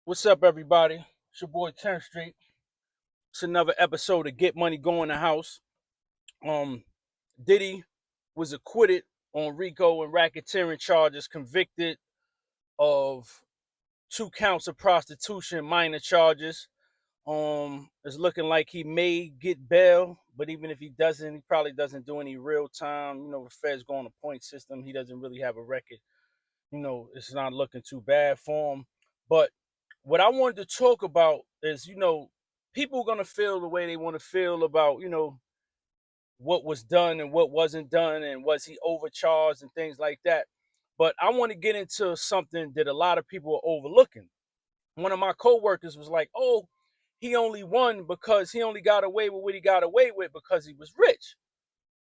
What's up, everybody? It's your boy 10th Street. It's another episode of Get Money Go in the House. Um, Diddy was acquitted on RICO and racketeering charges, convicted of 2 counts of prostitution, minor charges. It's looking like he may get bail, but even if he doesn't, he probably doesn't do any real time. The Fed's going to point system. He doesn't really have a record. It's not looking too bad for him. But what I wanted to talk about is, people are gonna feel the way they want to feel about, what was done and what wasn't done, and was he overcharged and things like that. But I want to get into something that a lot of people are overlooking. One of my coworkers was like, "Oh, he only won because he only got away with what he got away with because he was rich."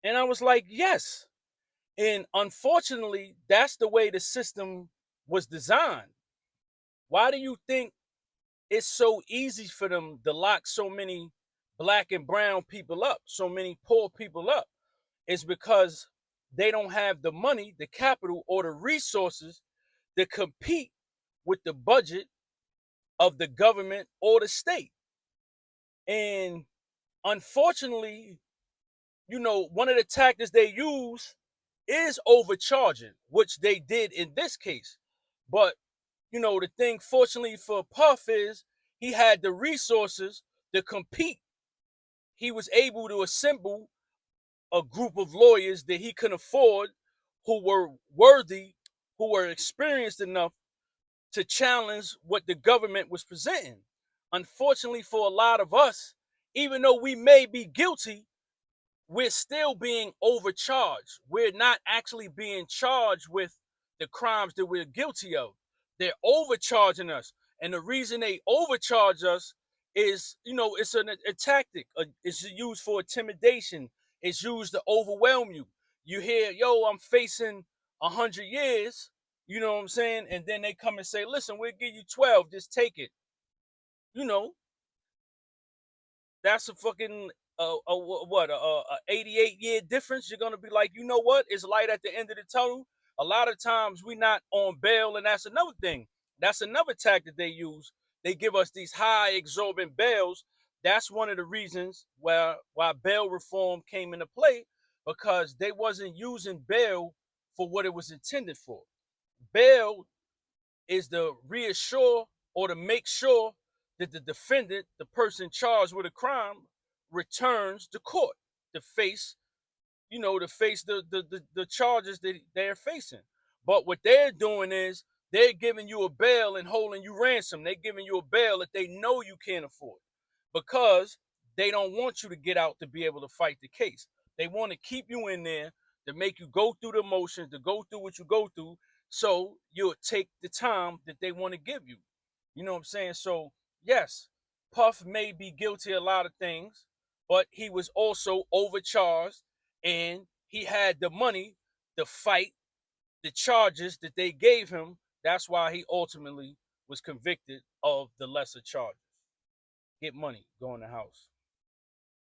And I was like, "Yes." And unfortunately, that's the way the system was designed. Why do you think it's so easy for them to lock so many black and brown people up, so many poor people up? It's because they don't have the money, the capital, or the resources to compete with the budget of the government or the state. And unfortunately, one of the tactics they use is overcharging, which they did in this case. But the thing, fortunately for Puff, is he had the resources to compete. He was able to assemble a group of lawyers that he could afford, who were worthy, who were experienced enough to challenge what the government was presenting. Unfortunately for a lot of us, even though we may be guilty, we're still being overcharged. We're not actually being charged with the crimes that we're guilty of. They're overcharging us. And the reason they overcharge us is, it's a tactic. It's used for intimidation. It's used to overwhelm you. You hear, "Yo, I'm facing 100 years." You know what I'm saying? And then they come and say, "Listen, we'll give you 12. Just take it." You know, that's a fucking what a 88-year difference. You're gonna be like, you know what? It's light at the end of the tunnel. A lot of times we not on bail, and that's another thing. That's another tactic they use. They give us these high exorbitant bails. That's one of the reasons why bail reform came into play, because they wasn't using bail for what it was intended for. Bail is to reassure or to make sure that the defendant, the person charged with a crime, returns to court to face, the charges that they're facing. But what they're doing is they're giving you a bail and holding you ransom. They're giving you a bail that they know you can't afford, because they don't want you to get out to be able to fight the case. They want to keep you in there to make you go through the motions, to go through what you go through, so you'll take the time that they want to give you. You know what I'm saying? So, yes, Puff may be guilty of a lot of things, but he was also overcharged, and he had the money to fight the charges that they gave him. That's why he ultimately was convicted of the lesser charges. Get money, go in the house.